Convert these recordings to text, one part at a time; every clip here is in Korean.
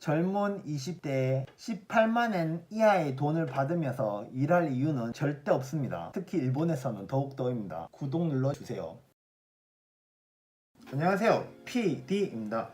젊은 20대에 18만엔 이하의 돈을 받으면서 일할 이유는 절대 없습니다. 특히 일본에서는 더욱더입니다. 구독 눌러주세요. 안녕하세요, PD입니다.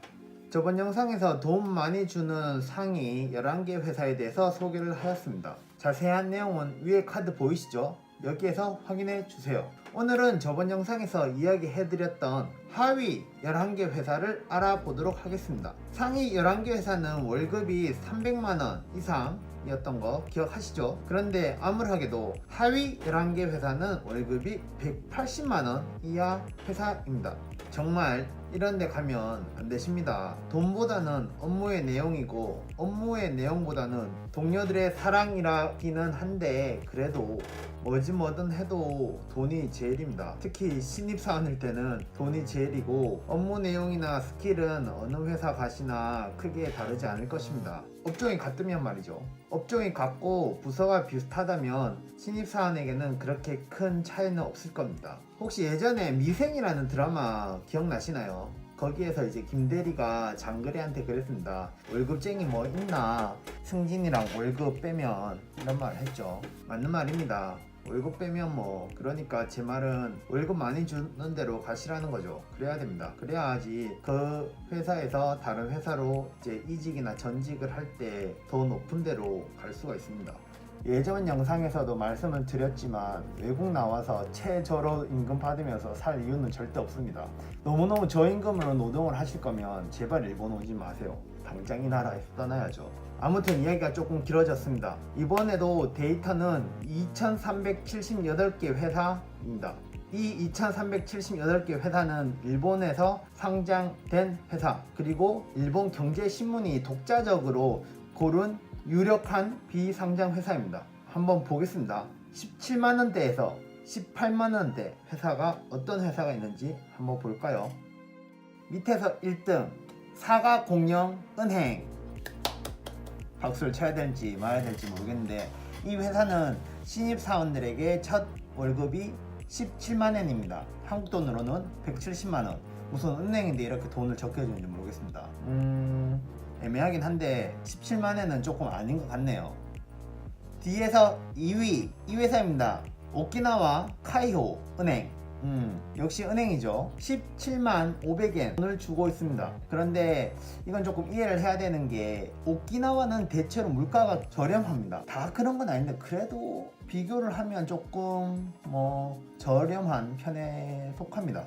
저번 영상에서 돈 많이 주는 상위 11개 회사에 대해서 소개를 하였습니다. 자세한 내용은 위에 카드 보이시죠? 여기에서 확인해 주세요. 오늘은 저번 영상에서 이야기해드렸던 하위 11개 회사를 알아보도록 하겠습니다. 상위 11개 회사는 월급이 300만원 이상이었던 거 기억하시죠? 그런데 암울하게도 하위 11개 회사는 월급이 180만원 이하 회사입니다. 정말 이런 데 가면 안 되십니다. 돈보다는 업무의 내용이고 업무의 내용보다는 동료들의 사랑이라기는 한데 그래도 뭐든 해도 돈이 제일입니다. 특히 신입사원일 때는 돈이 제일이고 업무 내용이나 스킬은 어느 회사 가시나 크게 다르지 않을 것입니다. 업종이 같으면 말이죠. 업종이 같고 부서가 비슷하다면 신입사원에게는 그렇게 큰 차이는 없을 겁니다. 혹시 예전에 미생이라는 드라마 기억나시나요? 거기에서 이제 김대리가 장그래한테 그랬습니다. 월급쟁이 뭐 있나? 승진이랑 월급 빼면 이런 말 했죠. 맞는 말입니다. 월급 빼면 뭐 그러니까 제 말은 월급 많이 주는 대로 가시라는 거죠. 그래야 됩니다. 그래야지 그 회사에서 다른 회사로 이제 이직이나 전직을 할 때 더 높은 데로 갈 수가 있습니다. 예전 영상에서도 말씀을 드렸지만 외국 나와서 최저로 임금 받으면서 살 이유는 절대 없습니다. 너무너무 저임금으로 노동을 하실 거면 제발 일본 오지 마세요. 당장 이 나라에서 떠나야죠. 아무튼 이야기가 조금 길어졌습니다. 이번에도 데이터는 2378개 회사입니다. 이 2378개 회사는 일본에서 상장된 회사, 그리고 일본 경제신문이 독자적으로 고른 유력한 비상장 회사입니다. 한번 보겠습니다. 17만원대에서 18만원대 회사가 어떤 회사가 있는지 한번 볼까요? 밑에서 1등 사가공영은행. 박수를 쳐야 될지 말아야 될지 모르겠는데 이 회사는 신입사원들에게 첫 월급이 17만엔입니다. 한국 돈으로는 170만원. 무슨 은행인데 이렇게 돈을 적게 주는지 모르겠습니다. 애매하긴 한데 17만엔은 조금 아닌 것 같네요. 뒤에서 2위 이 회사입니다. 오키나와 카이호 은행. 역시 은행이죠. 17만 500엔 돈을 주고 있습니다. 그런데 이건 조금 이해를 해야 되는 게 오키나와는 대체로 물가가 저렴합니다. 다 그런 건 아닌데 그래도 비교를 하면 조금 저렴한 편에 속합니다.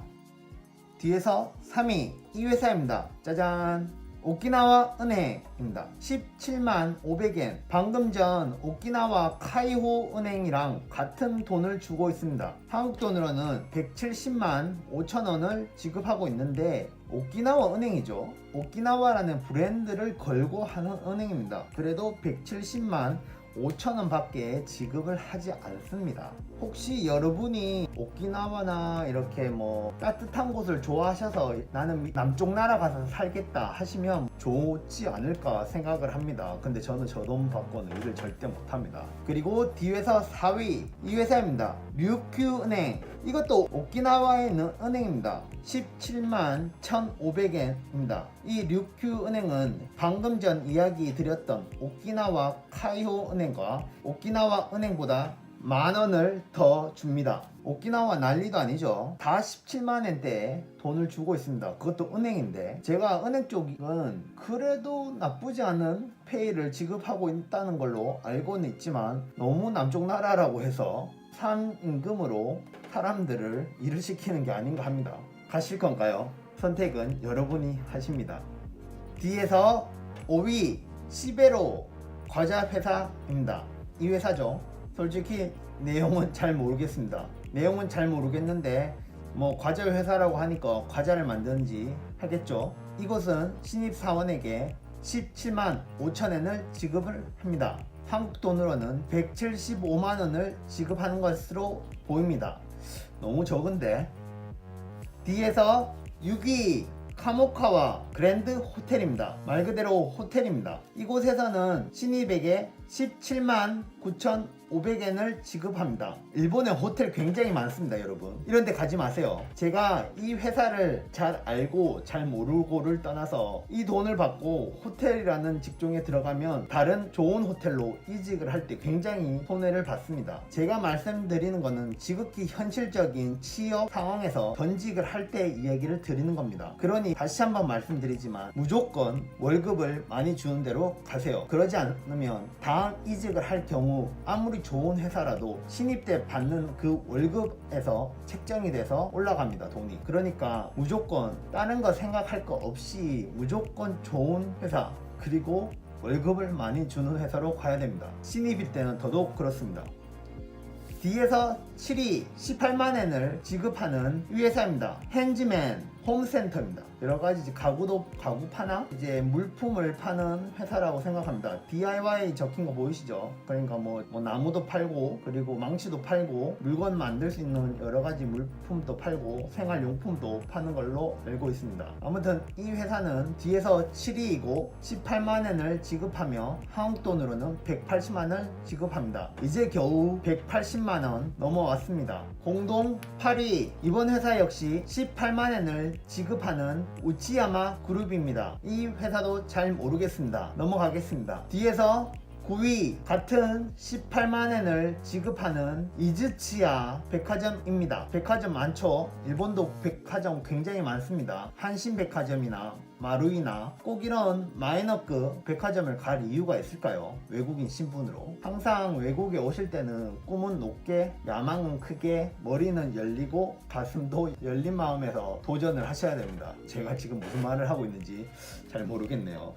뒤에서 3위 이 회사입니다. 짜잔, 오키나와 은행입니다. 17만 500엔. 방금 전 오키나와 카이호 은행이랑 같은 돈을 주고 있습니다. 한국 돈으로는 170만 5천원을 지급하고 있는데 오키나와 은행이죠. 오키나와라는 브랜드를 걸고 하는 은행입니다. 그래도 170만 5천원 밖에 지급을 하지 않습니다. 혹시 여러분이 오키나와나 이렇게 따뜻한 곳을 좋아하셔서 나는 남쪽 나라 가서 살겠다 하시면 좋지 않을까 생각을 합니다. 근데 저는 저 돈 받고는 일을 절대 못합니다. 그리고 뒤에서 4위 이 회사입니다. 류큐은행. 이것도 오키나와에 있는 은행입니다. 17만 1,500엔입니다. 이 류큐은행은 방금 전 이야기 드렸던 오키나와 카이호 은행과 오키나와 은행보다 만원을 더 줍니다. 오키나와 난리도 아니죠. 다 17만엔대에 돈을 주고 있습니다. 그것도 은행인데 제가 은행 쪽은 그래도 나쁘지 않은 페이를 지급하고 있다는 걸로 알고는 있지만 너무 남쪽 나라라고 해서 상임금으로 사람들을 일을 시키는 게 아닌가 합니다. 가실 건가요? 선택은 여러분이 하십니다. 뒤에서 5위 시베로 과자 회사입니다. 이 회사죠. 솔직히 내용은 잘 모르겠습니다. 내용은 잘 모르겠는데 과자 회사라고 하니까 과자를 만드는지 하겠죠. 이곳은 신입사원에게 17만 5천엔을 지급을 합니다. 한국 돈으로는 175만원을 지급하는 것으로 보입니다. 너무 적은데. 뒤에서 6위 카모카와 그랜드 호텔입니다. 말 그대로 호텔입니다. 이곳에서는 신입에게 17만 9,500엔을 지급합니다. 일본에 호텔 굉장히 많습니다, 여러분. 이런 데 가지 마세요. 제가 이 회사를 잘 알고 잘 모르고를 떠나서 이 돈을 받고 호텔이라는 직종에 들어가면 다른 좋은 호텔로 이직을 할 때 굉장히 손해를 받습니다. 제가 말씀드리는 거는 지극히 현실적인 취업 상황에서 전직을 할 때 이야기를 드리는 겁니다. 그러니 다시 한번 말씀드리지만 무조건 월급을 많이 주는 대로 가세요. 그러지 않으면 다음 이직을 할 경우 아무리 좋은 회사라도 신입 때 받는 그 월급에서 책정이 돼서 올라갑니다, 돈이. 그러니까 무조건 다른 거 생각할 거 없이 무조건 좋은 회사 그리고 월급을 많이 주는 회사로 가야 됩니다. 신입일 때는 더더욱 그렇습니다. D에서 7위 18만엔을 지급하는 이 회사입니다. 핸즈맨 홈센터입니다. 여러가지 이제 가구 파나 이제 물품을 파는 회사라고 생각합니다. DIY 적힌 거 보이시죠? 그러니까 뭐 나무도 팔고 그리고 망치도 팔고 물건 만들 수 있는 여러가지 물품도 팔고 생활용품도 파는 걸로 알고 있습니다. 아무튼 이 회사는 D에서 7위이고 18만엔을 지급하며 한국 돈으로는 180만원을 지급합니다. 이제 겨우 180만원 넘어왔습니다. 공동 8위 이번 회사 역시 18만엔을 지급하는 우치야마 그룹입니다. 이 회사도 잘 모르겠습니다. 넘어가겠습니다. 뒤에서 9위 같은 18만엔을 지급하는 이즈치야 백화점입니다. 백화점 많죠? 일본도 백화점 굉장히 많습니다. 한신백화점이나 마루이나 꼭 이런 마이너급 백화점을 갈 이유가 있을까요? 외국인 신분으로 항상 외국에 오실 때는 꿈은 높게, 야망은 크게, 머리는 열리고 가슴도 열린 마음에서 도전을 하셔야 됩니다. 제가 지금 무슨 말을 하고 있는지 잘 모르겠네요.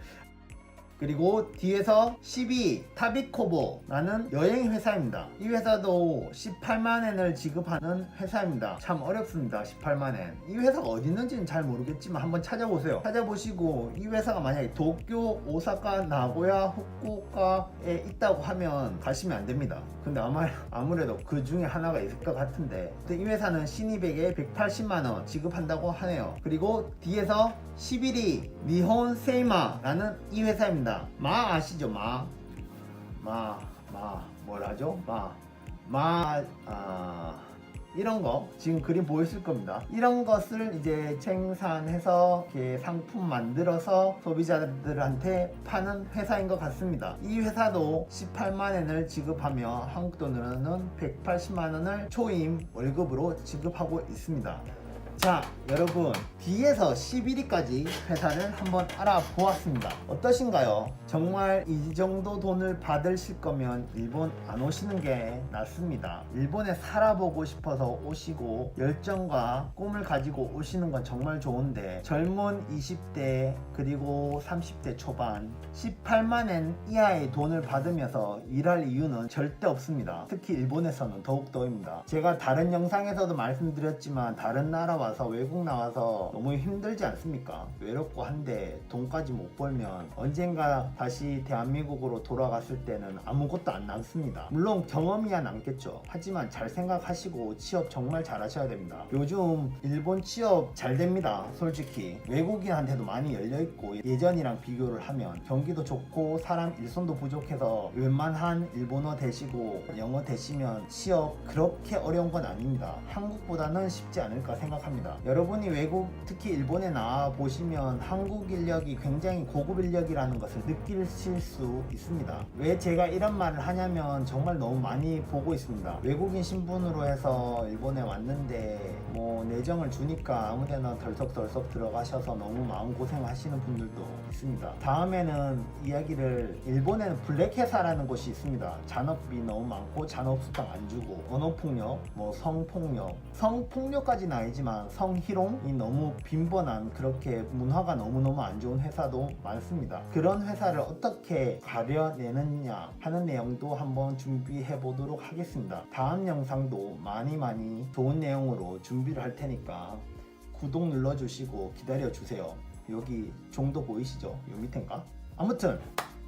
그리고 뒤에서 12 타비코보라는 여행 회사입니다. 이 회사도 18만엔을 지급하는 회사입니다. 참 어렵습니다. 18만엔. 이 회사가 어디 있는지는 잘 모르겠지만 한번 찾아보세요. 찾아보시고 이 회사가 만약에 도쿄, 오사카, 나고야, 후쿠오카에 있다고 하면 가시면 안 됩니다. 근데 아무래도 그 중에 하나가 있을 것 같은데 이 회사는 신입에게 180만원 지급한다고 하네요. 그리고 뒤에서 11위 니혼 세이마라는 이 회사입니다. 마 아시죠? 뭐라죠? 이런 거 지금 그림 보이실 겁니다. 이런 것을 이제 생산해서 이렇게 상품 만들어서 소비자들한테 파는 회사인 것 같습니다. 이 회사도 18만엔을 지급하며 한국 돈으로는 180만원을 초임 월급으로 지급하고 있습니다. 자, 여러분 D에서 11위까지 회사를 한번 알아보았습니다. 어떠신가요? 정말 이 정도 돈을 받으실 거면 일본 안 오시는 게 낫습니다. 일본에 살아보고 싶어서 오시고 열정과 꿈을 가지고 오시는 건 정말 좋은데 젊은 20대 그리고 30대 초반 18만엔 이하의 돈을 받으면서 일할 이유는 절대 없습니다. 특히 일본에서는 더욱더입니다. 제가 다른 영상에서도 말씀드렸지만 다른 나라 와서 외국 나와서 너무 힘들지 않습니까? 외롭고 한데 돈까지 못 벌면 언젠가 다시 대한민국으로 돌아갔을 때는 아무것도 안 남습니다. 물론 경험이야 남겠죠. 하지만 잘 생각하시고 취업 정말 잘 하셔야 됩니다. 요즘 일본 취업 잘 됩니다. 솔직히 외국인한테도 많이 열려있고 예전이랑 비교를 하면 경기도 좋고 사람 일손도 부족해서 웬만한 일본어 되시고 영어 되시면 취업 그렇게 어려운 건 아닙니다. 한국보다는 쉽지 않을까 생각합니다. 여러분이 외국 특히 일본에 나와 보시면 한국 인력이 굉장히 고급 인력이라는 것을 느끼실 수 있습니다. 왜 제가 이런 말을 하냐면 정말 너무 많이 보고 있습니다. 외국인 신분으로 해서 일본에 왔는데 뭐 내정을 주니까 아무데나 덜썩덜썩 들어가셔서 너무 마음고생 하시는 분들도 있습니다. 다음에는 이야기를 일본에는 블랙회사라는 곳이 있습니다. 잔업비 너무 많고 잔업수당 안 주고 언어폭력, 뭐 성폭력까지는 아니지만 성희롱이 너무 빈번한 그렇게 문화가 너무너무 안 좋은 회사도 많습니다. 그런 회사를 어떻게 가려내느냐 하는 내용도 한번 준비해 보도록 하겠습니다. 다음 영상도 많이 좋은 내용으로 준비를 할 테니까 구독 눌러주시고 기다려주세요. 여기 종도 보이시죠? 요 밑인가? 아무튼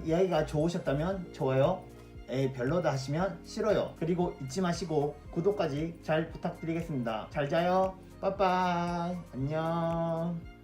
이야기가 좋으셨다면 좋아요, 별로다 하시면 싫어요. 그리고 잊지 마시고 구독까지 잘 부탁드리겠습니다. 잘 자요. 빠빠이. 안녕.